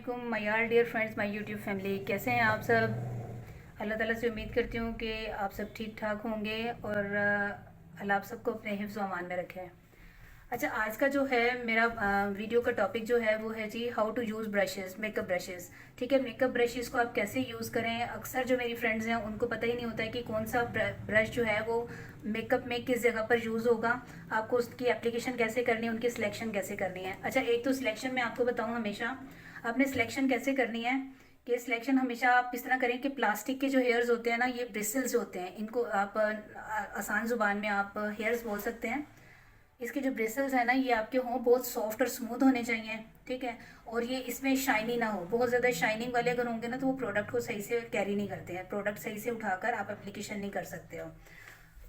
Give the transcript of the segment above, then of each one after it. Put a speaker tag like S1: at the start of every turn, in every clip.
S1: अस्सलामुअलैकुम my all dear friends, my YouTube family. कैसे हैं आप सब? अल्लाह ताला से उम्मीद करती हूँ कि आप सब ठीक ठाक होंगे और अल्लाह आप सबको अपने हिफ्ज़ व अमान में रखे। अच्छा, आज का जो है मेरा वीडियो का टॉपिक जो है वो है जी how to use brushes, makeup brushes. ठीक है, मेकअप ब्रशेज़ को आप कैसे यूज़ करें। अक्सर जो मेरी फ्रेंड्स हैं उनको पता ही नहीं होता है कि कौन सा ब्रश जो है वो मेकअप में किस जगह पर यूज़ होगा, आपको उसकी एप्लीकेशन कैसे करनी है, उनकी सिलेक्शन कैसे करनी है। अच्छा, एक तो सिलेक्शन मैं आपको बताऊँ, हमेशा आपने सिलेक्शन कैसे करनी है कि सिलेक्शन हमेशा आप इस तरह करें कि प्लास्टिक के जो हेयर्स होते हैं ना, ये ब्रिसल्स होते हैं, इनको आप आसान ज़ुबान में आप हेयर्स बोल सकते हैं। इसके जो ब्रिसल्स है ना, ये आपके हों बहुत सॉफ्ट और स्मूथ होने चाहिए। ठीक है, और ये इसमें शाइनी ना हो। बहुत ज़्यादा शाइनिंग वाले अगर होंगे ना तो वो प्रोडक्ट को सही से कैरी नहीं करते हैं, प्रोडक्ट सही से उठाकर आप एप्लीकेशन नहीं कर सकते हो।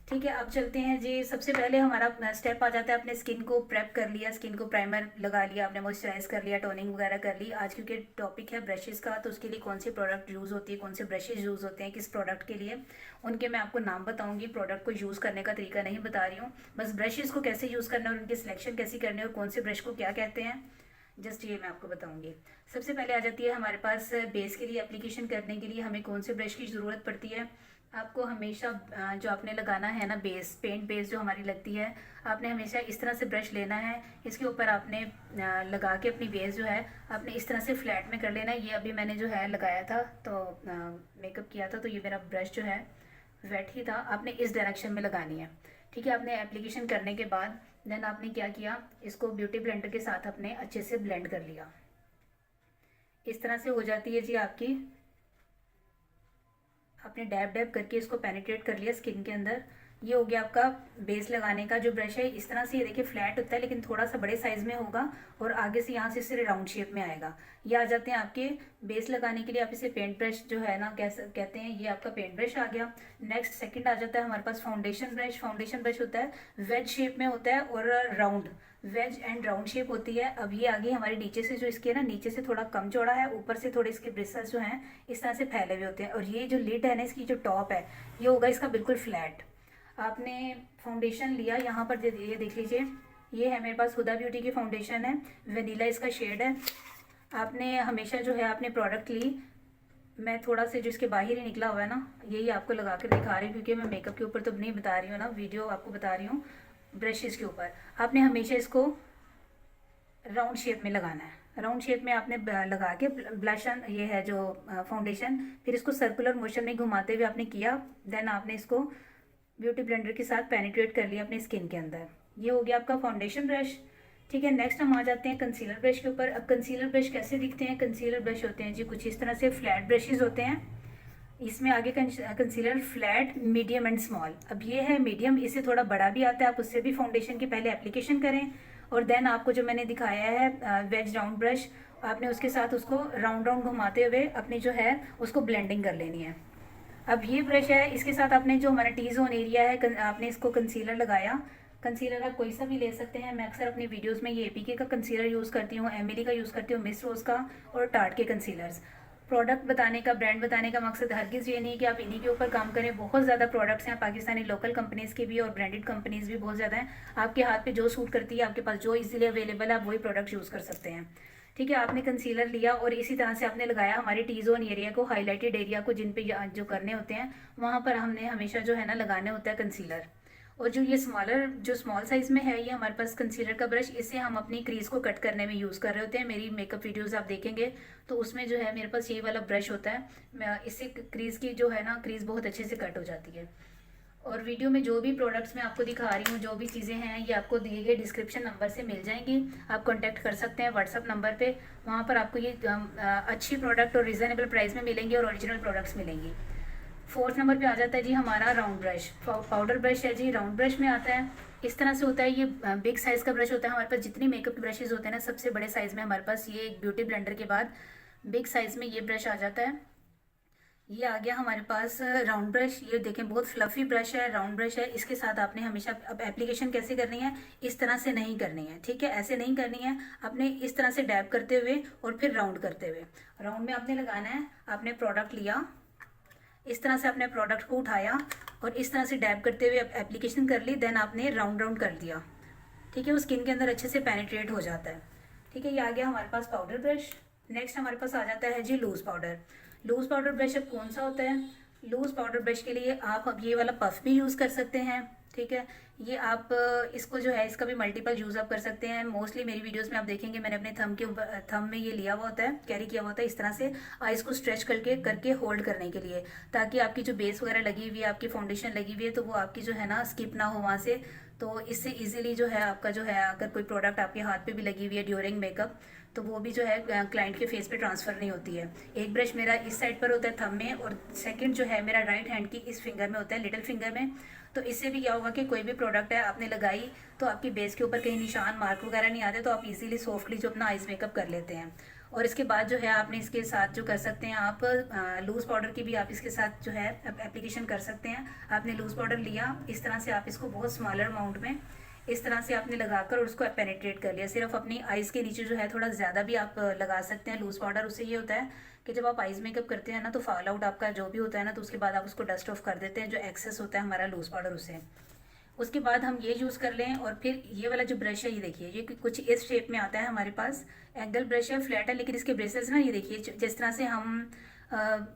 S1: ठीक है, अब चलते हैं जी। सबसे पहले हमारा स्टेप आ जाता है, अपने स्किन को प्रेप कर लिया, स्किन को प्राइमर लगा लिया, आपने मॉइस्चराइज कर लिया, टोनिंग वगैरह कर ली। आज क्योंकि टॉपिक है ब्रशेज़ का, तो उसके लिए कौन सी प्रोडक्ट यूज़ होती है, कौन से ब्रशेज़ यूज़ होते हैं किस प्रोडक्ट के लिए, उनके मैं आपको नाम बताऊंगी। प्रोडक्ट को यूज़ करने का तरीका नहीं बता रही हूँ, बस ब्रशेज़ को कैसे यूज़ करना है और उनकी सिलेक्शन कैसी करनी है और कौन से ब्रश को क्या कहते हैं, जस्ट ये मैं आपको बताऊंगी। सबसे पहले आ जाती है हमारे पास बेस के लिए एप्लीकेशन करने के लिए हमें कौन से ब्रश की ज़रूरत पड़ती है। आपको हमेशा जो आपने लगाना है ना बेस, पेंट बेस जो हमारी लगती है, आपने हमेशा इस तरह से ब्रश लेना है। इसके ऊपर आपने लगा के अपनी बेस जो है आपने इस तरह से फ्लैट में कर लेना है। ये अभी मैंने जो है लगाया था तो मेकअप किया था, तो ये मेरा ब्रश जो है वेट ही था। आपने इस डायरेक्शन में लगानी है। ठीक है, आपने एप्लीकेशन करने के बाद देन आपने क्या किया, इसको ब्यूटी ब्लेंडर के साथ अपने अच्छे से ब्लेंड कर लिया। इस तरह से हो जाती है जी आपकी। आपने डैब डैब करके इसको पेनिट्रेट कर लिया स्किन के अंदर। ये हो गया आपका बेस लगाने का जो ब्रश है। इस तरह से ये देखिए फ्लैट होता है लेकिन थोड़ा सा बड़े साइज में होगा और आगे से यहाँ से सिर्फ राउंड शेप में आएगा। ये आ जाते हैं आपके बेस लगाने के लिए। आप इसे पेंट ब्रश जो है ना कैसे कहते हैं, ये आपका पेंट ब्रश आ गया। नेक्स्ट सेकंड आ जाता है हमारे पास फाउंडेशन ब्रश। फाउंडेशन ब्रश होता है वेज शेप में होता है और round, wedge and round shape होती है। अब ये आगे हमारे नीचे से जो इसके ना नीचे से थोड़ा कम चौड़ा है, ऊपर से थोड़े इसके ब्रिसल्स जो हैं इस तरह से फैले हुए होते हैं। और ये जो लिड है ना, इसकी जो टॉप है ये होगा इसका बिल्कुल फ्लैट। आपने फाउंडेशन लिया, यहाँ पर ये देख लीजिए, ये है मेरे पास हुदा ब्यूटी की फाउंडेशन है, वनीला इसका शेड है। आपने हमेशा जो है आपने प्रोडक्ट ली, मैं थोड़ा से जो इसके बाहर ही निकला हुआ है ना यही आपको लगा कर दिखा रही हूँ, क्योंकि मैं मेकअप के ऊपर तो नहीं बता रही हूँ ना, वीडियो आपको बता रही हूँ ब्रशेज़ के ऊपर। आपने हमेशा इसको राउंड शेप में लगाना है। राउंड शेप में आपने लगा के ब्लशन, ये है जो फाउंडेशन, फिर इसको सर्कुलर मोशन में घुमाते हुए आपने किया। देन आपने इसको ब्यूटी ब्लेंडर के साथ पेनिट्रेट कर लिया अपने स्किन के अंदर। ये हो गया आपका फाउंडेशन ब्रश। ठीक है, नेक्स्ट हम आ जाते हैं कंसीलर ब्रश के ऊपर। अब कंसीलर ब्रश कैसे दिखते हैं? कंसीलर ब्रश होते हैं जी कुछ इस तरह से, फ्लैट ब्रशेज होते हैं। इसमें आगे concealer flat, medium and small. अब ये है मीडियम, इससे थोड़ा बड़ा भी आता है, आप उससे भी फाउंडेशन के पहले एप्लीकेशन करें। और देन आपको जो मैंने दिखाया है वेज राउंड ब्रश, आपने उसके साथ उसको राउंड राउंड घुमाते हुए अपनी जो है उसको ब्लेंडिंग कर लेनी है। अब ये ब्रश है, इसके साथ आपने जो हमारा टी जोन एरिया है आपने इसको कंसीलर लगाया। कंसीलर आप कोई सा भी ले सकते हैं। मैं अक्सर अपनी वीडियोस में ये एपीके का कंसीलर यूज़ करती हूँ, एमिली का यूज़ करती हूँ, मिस रोज़ का और टार्ट के कंसीलर्स। प्रोडक्ट बताने का, ब्रांड बताने का मकसद हरगिज़ ये नहीं कि आप इन्हीं के ऊपर काम करें। बहुत ज़्यादा प्रोडक्ट्स हैं पाकिस्तानी लोकल कंपनीज़ के भी और ब्रांडेड कंपनीज़ भी बहुत ज़्यादा हैं। आपके हाथ पे जो सूट करती है, आपके पास जो इजीली अवेलेबल है, आप वही प्रोडक्ट यूज़ कर सकते हैं। ठीक है, आपने कंसीलर लिया और इसी तरह से आपने लगाया हमारे टी जोन एरिया को, हाईलाइटेड एरिया को, जिन पे जो करने होते हैं वहाँ पर हमने हमेशा जो है ना लगाने होता है कंसीलर। और जो ये जो स्मॉल साइज़ में है, ये हमारे पास कंसीलर का ब्रश, इससे हम अपनी क्रीज को कट करने में यूज़ कर रहे होते हैं। मेरी मेकअप वीडियोस आप देखेंगे तो उसमें जो है मेरे पास ये वाला ब्रश होता है, इससे क्रीज की जो है ना क्रीज बहुत अच्छे से कट हो जाती है। और वीडियो में जो भी प्रोडक्ट्स मैं आपको दिखा रही हूँ, जो भी चीज़ें हैं, ये आपको दिए गए डिस्क्रिप्शन नंबर से मिल जाएंगी। आप कांटेक्ट कर सकते हैं व्हाट्सअप नंबर पे, वहाँ पर आपको ये अच्छी प्रोडक्ट और रिजनेबल प्राइस में मिलेंगी और ओरिजिनल प्रोडक्ट्स मिलेंगी। फोर्थ नंबर पे आ जाता है जी हमारा राउंड ब्रश, पाउडर ब्रश है जी। राउंड ब्रश में आता है इस तरह से होता है, ये बिग साइज़ का ब्रश होता है। हमारे पास जितनी मेकअप ब्रशेज़ होते हैं ना, सबसे बड़े साइज़ में हमारे पास ये एक ब्यूटी ब्लेंडर के बाद बिग साइज़ में ये ब्रश आ जाता है। ये आ गया हमारे पास राउंड ब्रश। ये देखें बहुत फ्लफी ब्रश है, राउंड ब्रश है। इसके साथ आपने हमेशा, अब एप्लीकेशन कैसे करनी है, इस तरह से नहीं करनी है। ठीक है, ऐसे नहीं करनी है, आपने इस तरह से डैब करते हुए और फिर राउंड करते हुए, राउंड में आपने लगाना है। आपने प्रोडक्ट लिया, इस तरह से आपने प्रोडक्ट को उठाया और इस तरह से डैब करते हुए एप्लीकेशन कर ली। देन आपने राउंड राउंड कर दिया। ठीक है, वो स्किन के अंदर अच्छे से पेनिट्रेट हो जाता है। ठीक है, ये आ गया हमारे पास पाउडर ब्रश। नेक्स्ट हमारे पास आ जाता है जी loose powder. Loose powder brush अब कौन सा होता है? लूज़ पाउडर ब्रश के लिए आप अब ये वाला पफ भी यूज़ कर सकते हैं, ठीक है। ये आप इसको जो है इसका भी मल्टीपल यूज़ आप कर सकते हैं। मोस्टली मेरी वीडियोस में आप देखेंगे मैंने अपने थंब के ऊपर थंब में ये लिया हुआ होता है, कैरी किया हुआ होता है इस तरह से आइज़ को स्ट्रेच करके करके होल्ड करने के लिए, ताकि आपकी जो बेस वगैरह लगी हुई है, आपकी फाउंडेशन लगी हुई है, तो वो आपकी जो है ना स्किप ना हो वहाँ से। तो इससे इजीली जो है आपका जो है अगर कोई प्रोडक्ट आपके हाथ पे भी लगी हुई है ड्यूरिंग मेकअप, तो वो भी जो है क्लाइंट के फेस पे ट्रांसफ़र नहीं होती है। एक ब्रश मेरा इस साइड पर होता है थंब में, और सेकंड जो है मेरा राइट हैंड की इस फिंगर में होता है, लिटिल फिंगर में। तो इससे भी क्या होगा कि कोई भी प्रोडक्ट है आपने लगाई तो आपकी बेस के ऊपर कहीं निशान मार्क वगैरह नहीं आते, तो आप इजीली सॉफ्टली जो अपना आइज मेकअप कर लेते हैं। और इसके बाद जो है आपने इसके साथ जो कर सकते हैं आप लूज़ पाउडर की भी आप इसके साथ जो है एप्लीकेशन कर सकते हैं। आपने लूज़ पाउडर लिया, इस तरह से आप इसको बहुत स्मॉलर अमाउंट में इस तरह से आपने लगाकर और उसको पेनिट्रेट कर लिया। सिर्फ अपनी आइज़ के नीचे जो है थोड़ा ज़्यादा भी आप लगा सकते हैं लूज़ पाउडर। उससे ये होता है कि जब आप आइज़ मेकअप करते हैं ना, तो फॉल आउट आपका जो भी होता है ना, तो उसके बाद आप उसको डस्ट ऑफ कर देते हैं, जो एक्सेस होता है हमारा लूज़ पाउडर उसे। उसके बाद हम ये यूज़ कर लें, और फिर ये वाला जो ब्रश है ये देखिए, ये कुछ इस शेप में आता है हमारे पास। एंगल ब्रश है, फ्लैट है, लेकिन इसके ब्रेसेस ना ये देखिए जिस तरह से हम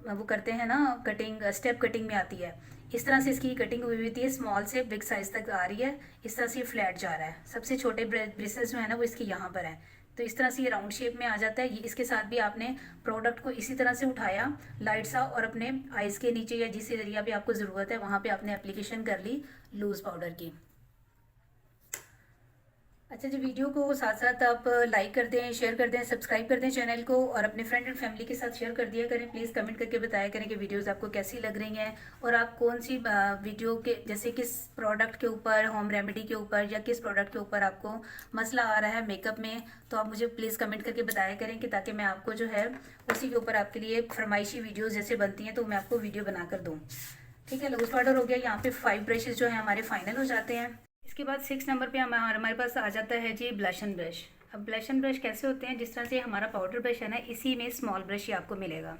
S1: वो करते हैं ना कटिंग, स्टेप कटिंग में आती है, इस तरह से इसकी कटिंग हुई हुई थी, स्मॉल से बिग साइज तक आ रही है। इस तरह से ये फ्लैट जा रहा है। सबसे छोटे ब्रेसेस जो है ना वो इसके यहाँ पर है। तो इस तरह से ये राउंड शेप में आ जाता है। ये इसके साथ भी आपने प्रोडक्ट को इसी तरह से उठाया लाइट सा, और अपने आइज़ के नीचे या जिस एरिया पे आपको ज़रूरत है वहाँ पे आपने एप्लीकेशन कर ली लूज़ पाउडर की। अच्छा जी, वीडियो को साथ साथ आप लाइक कर दें, शेयर कर दें, सब्सक्राइब कर दें चैनल को, और अपने फ्रेंड एंड फैमिली के साथ शेयर कर दिया करें। प्लीज़ कमेंट करके बताया करें कि वीडियोस आपको कैसी लग रही हैं, और आप कौन सी वीडियो के जैसे किस प्रोडक्ट के ऊपर, होम रेमेडी के ऊपर, या किस प्रोडक्ट के ऊपर आपको मसला आ रहा है मेकअप में, तो आप मुझे प्लीज़ कमेंट करके बताया करें, कि ताकि मैं आपको जो है उसी के ऊपर आपके लिए फरमाइशी वीडियोज़ जैसे बनती हैं तो मैं आपको वीडियो बना कर दूँ। ठीक है, लूज पाउडर हो गया। यहाँ पे 5 ब्रशेज जो है हमारे फाइनल हो जाते हैं। इसके बाद 6 नंबर पे हमारे पास आ जाता है जी ब्लशन ब्रश। अब ब्लशन ब्रश कैसे होते हैं? जिस तरह से हमारा पाउडर ब्रश है ना, इसी में स्मॉल ब्रश ही आपको मिलेगा।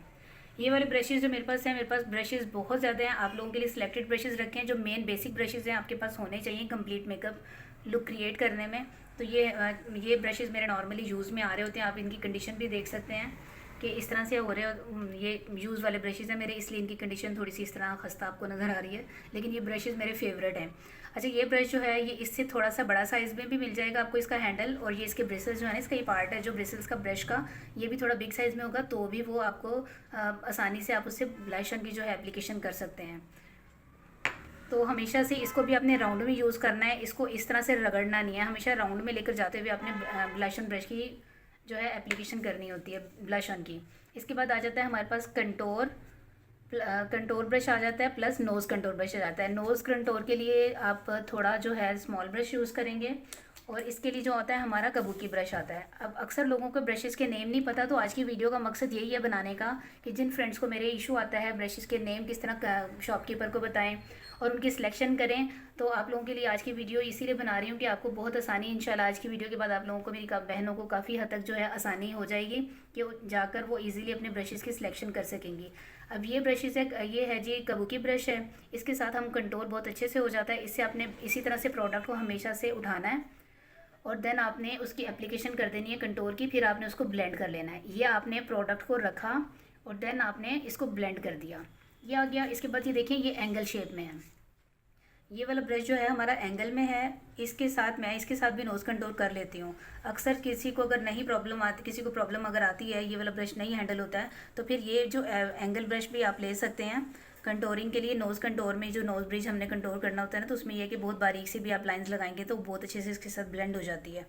S1: ये वाले ब्रशेज़ जो मेरे पास हैं, मेरे पास ब्रशेज़ बहुत ज़्यादा हैं। आप लोगों के लिए सिलेक्टेड ब्रशेज़ रखे हैं, जो मेन बेसिक ब्रशेज़ हैं आपके पास होने चाहिए कंप्लीट मेकअप लुक क्रिएट करने में। तो ये ब्रशेज़ मेरे नॉर्मली यूज़ में आ रहे होते हैं। आप इनकी कंडीशन भी देख सकते हैं कि इस तरह से हो रहे हो। ये यूज़ वाले ब्रशेज़ हैं मेरे, इसलिए इनकी कंडीशन थोड़ी सी इस तरह खस्ता आपको नज़र आ रही है, लेकिन ये ब्रशेज़ मेरे फेवरेट हैं। अच्छा, ये ब्रश जो है ये इससे थोड़ा सा बड़ा साइज़ में भी मिल जाएगा आपको इसका हैंडल, और ये इसके ब्रिसल्स जो है ना, इसका ये पार्ट है जो ब्रिसल्स का ब्रश का, ये भी थोड़ा बिग साइज़ में होगा, तो भी वो आपको आसानी से आप उससे ब्लशन की जो है एप्लीकेशन कर सकते हैं। तो हमेशा से इसको भी अपने राउंड में यूज़ करना है, इसको इस तरह से रगड़ना नहीं है, हमेशा राउंड में लेकर जाते हुए अपने ब्लशन ब्रश की जो है एप्लीकेशन करनी होती है ब्लशन की। इसके बाद आ जाता है हमारे पास कंटोर ब्रश आ जाता है, प्लस नोज़ कंटोर ब्रश आ जाता है। नोज़ कंटोर के लिए आप थोड़ा जो है स्मॉल ब्रश यूज़ करेंगे, और इसके लिए जो आता है हमारा कबूकी ब्रश आता है। अब अक्सर लोगों को ब्रशेज़ के नेम नहीं पता, तो आज की वीडियो का मकसद यही है बनाने का, कि जिन फ्रेंड्स को मेरे इशू आता है ब्रशेज़ के नेम किस तरह शॉपकीपर को बताएं और उनकी सिलेक्शन करें, तो आप लोगों के लिए आज की वीडियो इसीलिए बना रही हूँ कि आपको बहुत आसानी, इंशाल्लाह आज की वीडियो के बाद आप लोगों को, मेरी बहनों को काफ़ी हद तक जो है आसानी हो जाएगी कि जाकर वो ईज़िली अपने ब्रशेज़ की सिलेक्शन कर सकेंगी। अब ये ब्रशेज़ है, ये है जी कबूकी ब्रश है, इसके साथ हम कंटोर बहुत अच्छे से हो जाता है। इससे आपने इसी तरह से प्रोडक्ट को हमेशा से उठाना है, और देन आपने उसकी एप्लीकेशन कर देनी है कंटोर की, फिर आपने उसको ब्लेंड कर लेना है। ये आपने प्रोडक्ट को रखा और देन आपने इसको ब्लेंड कर दिया, ये आ गया। इसके बाद ये देखें, ये एंगल शेप में है। ये वाला ब्रश जो है हमारा एंगल में है, इसके साथ मैं इसके साथ भी नोज़ कंटूर कर लेती हूँ। अक्सर किसी को अगर नहीं प्रॉब्लम आती, किसी को प्रॉब्लम अगर आती है, ये वाला ब्रश नहीं हैंडल होता है, तो फिर ये जो एंगल ब्रश भी आप ले सकते हैं कंटोरिंग के लिए। नोज़ कंटोर में जो नोज़ ब्रिज हमने कंटोर करना होता है ना, तो उसमें यह है कि बहुत बारीक से भी आप लाइंस लगाएंगे तो बहुत अच्छे से इसके साथ ब्लेंड हो जाती है।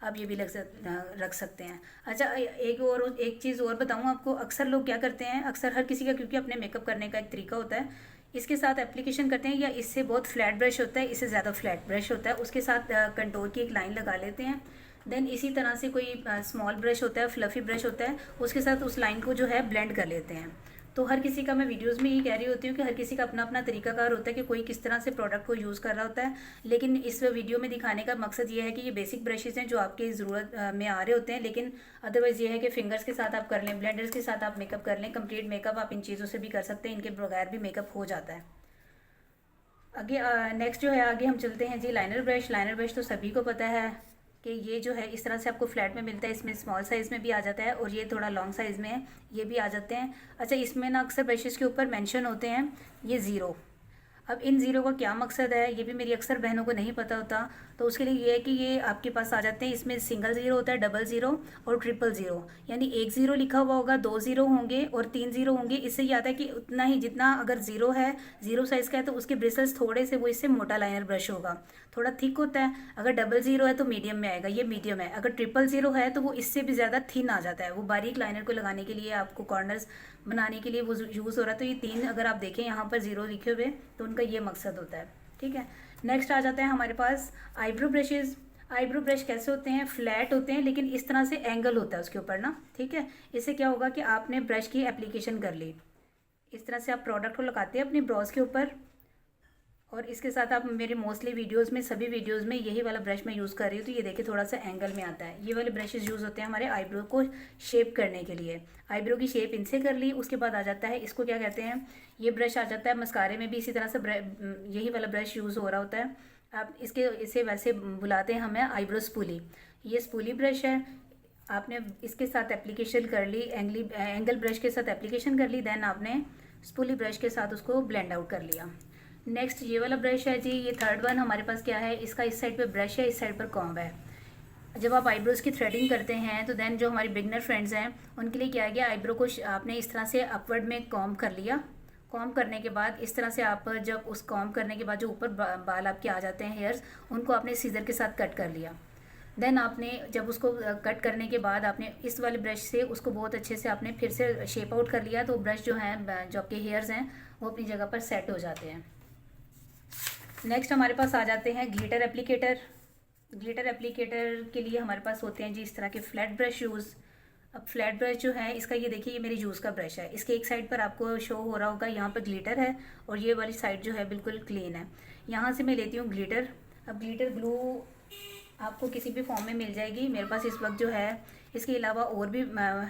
S1: आप ये भी रख सकते हैं। अच्छा, एक चीज़ और बताऊँ आपको, अक्सर लोग क्या करते हैं, अक्सर हर किसी का क्योंकि अपने मेकअप करने का एक तरीका होता है, इसके साथ एप्लीकेशन करते हैं, या इससे बहुत फ्लैट ब्रश होता है, इससे ज़्यादा फ्लैट ब्रश होता है, उसके साथ कंटोर की एक लाइन लगा लेते हैं। देन इसी तरह से कोई स्मॉल ब्रश होता है, फ्लफ़ी ब्रश होता है, उसके साथ उस लाइन को जो है ब्लेंड कर लेते हैं। तो हर किसी का, मैं वीडियोस में ये कह रही होती हूँ कि हर किसी का अपना अपना तरीकाकार होता है कि कोई किस तरह से प्रोडक्ट को यूज़ कर रहा होता है, लेकिन इस वीडियो में दिखाने का मकसद ये है कि ये बेसिक ब्रशेज़ हैं जो आपकी ज़रूरत में आ रहे होते हैं, लेकिन अदरवाइज़ ये है कि फिंगर्स के साथ आप कर लें, ब्लेंडर्स के साथ आप मेकअप कर लें। कंप्लीट मेकअप आप इन चीज़ों से भी कर सकते हैं, इनके बगैर भी मेकअप हो जाता है। आगे नेक्स्ट जो है, आगे हम चलते हैं जी लाइनर ब्रश। लाइनर ब्रश तो सभी को पता है, कि ये जो है इस तरह से आपको फ्लैट में मिलता है, इसमें स्मॉल साइज़ में भी आ जाता है और ये थोड़ा लॉन्ग साइज़ में है, ये भी आ जाते हैं। अच्छा, इसमें ना अक्सर ब्रशेज़ के ऊपर मेंशन होते हैं ये ज़ीरो। अब इन ज़ीरो का क्या मकसद है ये भी मेरी अक्सर बहनों को नहीं पता होता, तो उसके लिए ये है कि ये आपके पास आ जाते हैं, इसमें सिंगल ज़ीरो होता है, डबल ज़ीरो और ट्रिपल ज़ीरो। यानी एक ज़ीरो लिखा हुआ होगा, दो ज़ीरो होंगे और तीन ज़ीरो होंगे। इससे ये आता है कि उतना ही जितना अगर ज़ीरो है, ज़ीरो साइज़ का है, तो उसके ब्रिसल्स थोड़े से वो इससे मोटा लाइनर ब्रश होगा, थोड़ा थिक होता है। अगर डबल ज़ीरो है तो मीडियम में आएगा, ये मीडियम है। अगर ट्रिपल ज़ीरो है तो वो इससे भी ज़्यादा थिन आ जाता है, वो बारीक लाइनर को लगाने के लिए, आपको कॉर्नर्स बनाने के लिए वो यूज़ हो रहा है। तो ये तीन अगर आप देखें यहाँ पर ज़ीरो लिखे हुए, तो उनका ये मकसद होता है। ठीक है, नेक्स्ट आ जाता है हमारे पास आईब्रो ब्रशेज़। आईब्रो ब्रश कैसे होते हैं, फ्लैट होते हैं लेकिन इस तरह से एंगल होता है उसके ऊपर ना। ठीक है, इससे क्या होगा कि आपने ब्रश की एप्लीकेशन कर ली, इस तरह से आप प्रोडक्ट को लगाते हैं अपनी ब्रोज के ऊपर। और इसके साथ आप मेरे मोस्टली वीडियोस में, सभी वीडियोस में यही वाला ब्रश मैं यूज़ कर रही हूँ। तो ये देखिए थोड़ा सा एंगल में आता है। ये वाले ब्रशेज़ यूज़ होते हैं हमारे आईब्रो को शेप करने के लिए। आईब्रो की शेप इनसे कर ली, उसके बाद आ जाता है, इसको क्या कहते हैं, ये ब्रश आ जाता है मस्कारे में भी इसी तरह से यही वाला ब्रश यूज़ हो रहा होता है। आप इसे वैसे बुलाते हैं हमें आईब्रो स्पूली। ये स्पूली ब्रश है, आपने इसके साथ एप्लीकेशन कर ली, एंगल ब्रश के साथ एप्लीकेशन कर ली, देन आपने स्पूली ब्रश के साथ उसको ब्लेंड आउट कर लिया। नेक्स्ट ये वाला ब्रश है जी, ये थर्ड वन हमारे पास क्या है, इसका इस साइड पे ब्रश है, इस साइड पर कॉम्ब है। जब आप आईब्रोज की थ्रेडिंग करते हैं तो देन जो हमारे बिगनर फ्रेंड्स हैं उनके लिए क्या है कि आईब्रो को आपने इस तरह से अपवर्ड में कॉम्ब कर लिया। कॉम्ब करने के बाद इस तरह से आप जब उस कॉम्ब करने के बाद जो ऊपर बाल आपके आ जाते हैं, हेयर्स, उनको आपने सीजर के साथ कट कर लिया। देन आपने जब उसको कट करने के बाद आपने इस वाले ब्रश से उसको बहुत अच्छे से आपने फिर से शेप आउट कर लिया, तो ब्रश जो है, जो आपके हेयर्स हैं, वो अपनी जगह पर सेट हो जाते हैं। नेक्स्ट हमारे पास आ जाते हैं ग्लिटर एप्लीकेटर। ग्लिटर एप्लीकेटर के लिए हमारे पास होते हैं जी इस तरह के फ्लैट ब्रश यूज़। अब फ्लैट ब्रश जो है इसका, ये देखिए, ये मेरी यूज़ का ब्रश है। इसके एक साइड पर आपको शो हो रहा होगा, यहाँ पर ग्लिटर है और ये वाली साइड जो है बिल्कुल क्लीन है। यहाँ से मैं लेती हूँ ग्लिटर। अब ग्लिटर ग्लू आपको किसी भी फॉर्म में मिल जाएगी, मेरे पास इस वक्त जो है, इसके अलावा और भी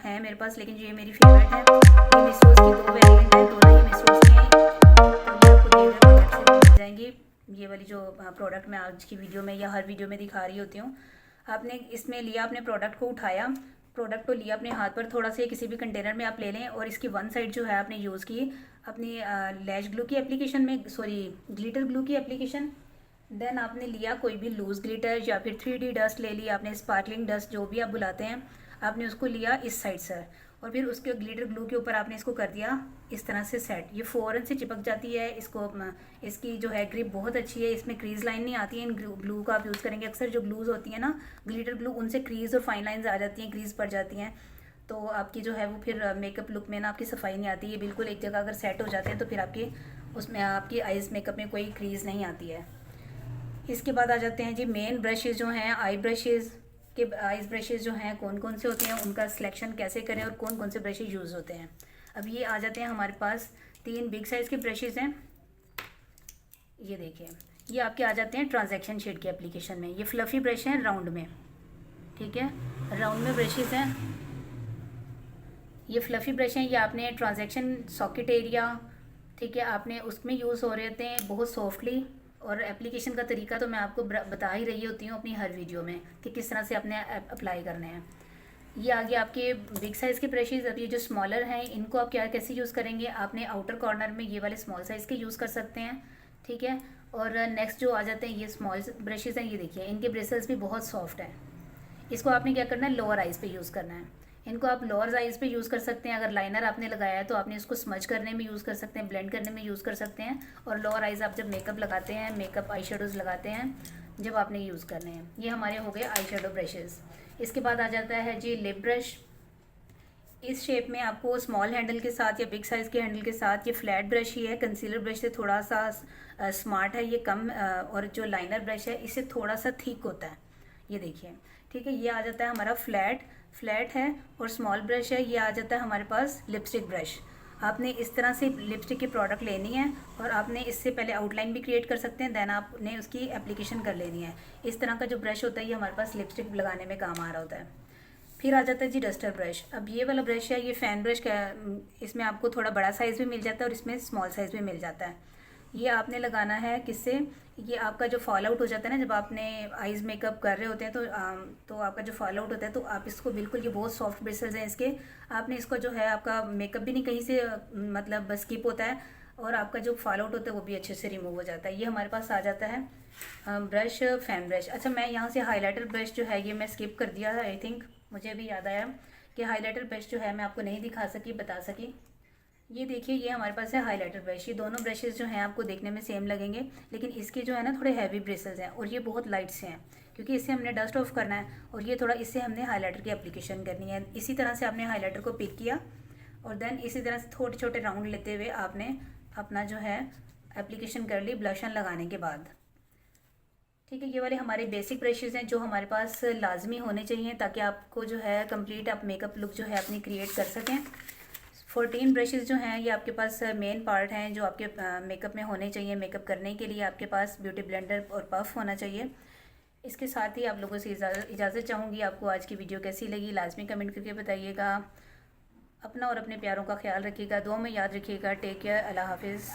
S1: है मेरे पास, लेकिन ये मेरी फेवरेट है। ये मिस रोज़ की दो वेरिएंट है, दोनों ही मिस रोज़ की हैं, तो ये आपको दिए गए प्रोडक्ट से मिल जाएंगी। ये वाली जो प्रोडक्ट मैं आज की वीडियो में या हर वीडियो में दिखा रही होती हूँ, आपने इसमें लिया, अपने प्रोडक्ट को उठाया, प्रोडक्ट को लिया अपने हाथ पर, थोड़ा सा किसी भी कंटेनर में आप ले लें, और इसकी वन साइड जो है आपने यूज़ की अपनी लैश ग्लू की एप्लीकेशन में, सॉरी, ग्लिटर ग्लू की एप्लीकेशन। देन आपने लिया कोई भी लूज़ ग्लिटर या फिर 3D डस्ट ले ली आपने, स्पार्कलिंग डस्ट जो भी आप बुलाते हैं, आपने उसको लिया इस साइड से, और फिर उसके ग्लिटर ग्लू के ऊपर आपने इसको कर दिया इस तरह से सेट। ये फ़ौरन से चिपक जाती है, इसको इसकी जो है ग्रिप बहुत अच्छी है, इसमें क्रीज लाइन नहीं आती है। इन ग्लू का आप यूज़ करेंगे, अक्सर जो ग्लूज़ होती है ना, ग्लिटर ग्लू, उनसे क्रीज और फाइन लाइन्स आ जाती हैं, क्रीज पड़ जाती हैं, तो आपकी जो है वो फिर मेकअप लुक में ना आपकी सफाई नहीं आती है। बिल्कुल एक जगह अगर सेट हो जाते हैं तो फिर आपकी उसमें आपकी आइज़ मेकअप में कोई क्रीज नहीं आती है। इसके बाद आ जाते हैं जी मेन ब्रशेज़ जो हैं, आई ब्रशेज़ के। आइज ब्रशेज़ जो हैं कौन कौन से होते हैं, उनका सिलेक्शन कैसे करें और कौन कौन से ब्रशेज़ यूज़ होते हैं। अब ये आ जाते हैं हमारे पास, तीन बिग साइज़ के ब्रशेज़ हैं। ये देखिए, ये आपके आ जाते हैं ट्रांजैक्शन शेड के एप्लीकेशन में। ये फ्लफ़ी ब्रश हैं राउंड में, ठीक है, राउंड में ब्रशेज़ हैं। ये फ्लफ़ी ब्रश हैं, ये आपने ट्रांजैक्शन सॉकेट एरिया, ठीक है, आपने उसमें यूज़ हो रहे होते हैं बहुत सॉफ्टली। और एप्लीकेशन का तरीका तो मैं आपको बता ही रही होती हूँ अपनी हर वीडियो में कि किस तरह से आपने अप्लाई करने हैं। ये आगे आपके बिग साइज़ के ब्रशेज़। अब ये जो स्मॉलर हैं इनको आप क्या कैसे यूज़ करेंगे, आपने आउटर कॉर्नर में ये वाले स्मॉल साइज़ के यूज़ कर सकते हैं, ठीक है। और नेक्स्ट जो आ जाते हैं ये स्मॉल ब्रशेज़ हैं, ये देखिए इनके ब्रिसल्स भी बहुत सॉफ्ट हैं। इसको आपने क्या करना है, लोअर आइज़ पे यूज़ करना है। इनको आप लोअर आइज़ पे यूज़ कर सकते हैं। अगर लाइनर आपने लगाया है तो आपने इसको स्मज करने में यूज़ कर सकते हैं, ब्लेंड करने में यूज़ कर सकते हैं। और लोअर आइज़ आप जब मेकअप लगाते हैं, मेकअप आई शेडोज़ लगाते हैं, जब आपने यूज़ करने हैं। ये हमारे हो गए आई शेडो ब्रशेज़। इसके बाद आ जाता है जी लिप ब्रश। इस शेप में आपको स्मॉल हैंडल के साथ या बिग साइज़ के हैंडल के साथ, ये फ्लैट ब्रश ही है, कंसीलर ब्रश से थोड़ा सा स्मार्ट है ये, कम और जो लाइनर ब्रश है इससे थोड़ा सा थिक होता है। ये देखिए, ठीक है, ये आ जाता है हमारा फ्लैट है और स्मॉल ब्रश है। ये आ जाता है हमारे पास लिपस्टिक ब्रश। आपने इस तरह से लिपस्टिक की प्रोडक्ट लेनी है और आपने इससे पहले आउटलाइन भी क्रिएट कर सकते हैं, देन आपने उसकी एप्लीकेशन कर लेनी है। इस तरह का जो ब्रश होता है ये हमारे पास लिपस्टिक लगाने में काम आ रहा होता है। फिर आ जाता है जी डस्टर ब्रश। अब ये वाला ब्रश है, ये फ़ैन ब्रश का, इसमें आपको थोड़ा बड़ा साइज़ भी मिल जाता है और इसमें स्मॉल साइज़ भी मिल जाता है। ये आपने लगाना है किससे, ये आपका जो फॉल आउट हो जाता है ना जब आपने आईज मेकअप कर रहे होते हैं तो आपका जो फॉल आउट होता है तो आप इसको बिल्कुल, ये बहुत सॉफ्ट ब्रिसल्स हैं इसके, आपने इसको जो है आपका मेकअप भी नहीं कहीं से मतलब स्किप होता है और आपका जो फॉल आउट होता है वो भी अच्छे से रिमूव हो जाता है। ये हमारे पास आ जाता है ब्रश, फैन ब्रश। अच्छा, मैं यहाँ से हाइलाइटर ब्रश जो है ये मैं स्किप कर दिया है, आई थिंक मुझे अभी याद आया कि हाइलाइटर ब्रश जो है मैं आपको नहीं दिखा सकी, बता सकी। ये देखिए, ये हमारे पास है हाइलाइटर ब्रश। ये दोनों ब्रशेस जो हैं आपको देखने में सेम लगेंगे, लेकिन इसके जो है ना थोड़े हैवी ब्रिसल्स हैं और ये बहुत लाइट से हैं, क्योंकि इससे हमने डस्ट ऑफ करना है और ये थोड़ा इससे हमने हाइलाइटर की एप्लीकेशन करनी है। इसी तरह से आपने हाइलाइटर को पिक किया और देन इसी तरह से छोटे छोटे राउंड लेते हुए आपने अपना जो है एप्लीकेशन कर ली ब्लशन लगाने के बाद। ठीक है, ये वाले हमारे बेसिक ब्रशेज़ हैं जो हमारे पास लाजमी होने चाहिए ताकि आपको जो है कंप्लीट आप मेकअप लुक जो है अपनी क्रिएट कर सकें। 14 ब्रशेज़ जो हैं ये आपके पास मेन पार्ट हैं जो आपके मेकअप में होने चाहिए। मेकअप करने के लिए आपके पास ब्यूटी ब्लेंडर और पफ होना चाहिए। इसके साथ ही आप लोगों से इजाज़त चाहूँगी। आपको आज की वीडियो कैसी लगी लाजमी कमेंट करके बताइएगा। अपना और अपने प्यारों का ख्याल रखिएगा, दुआ में याद रखिएगा। टेक केयर, अल्लाह हाफिज़।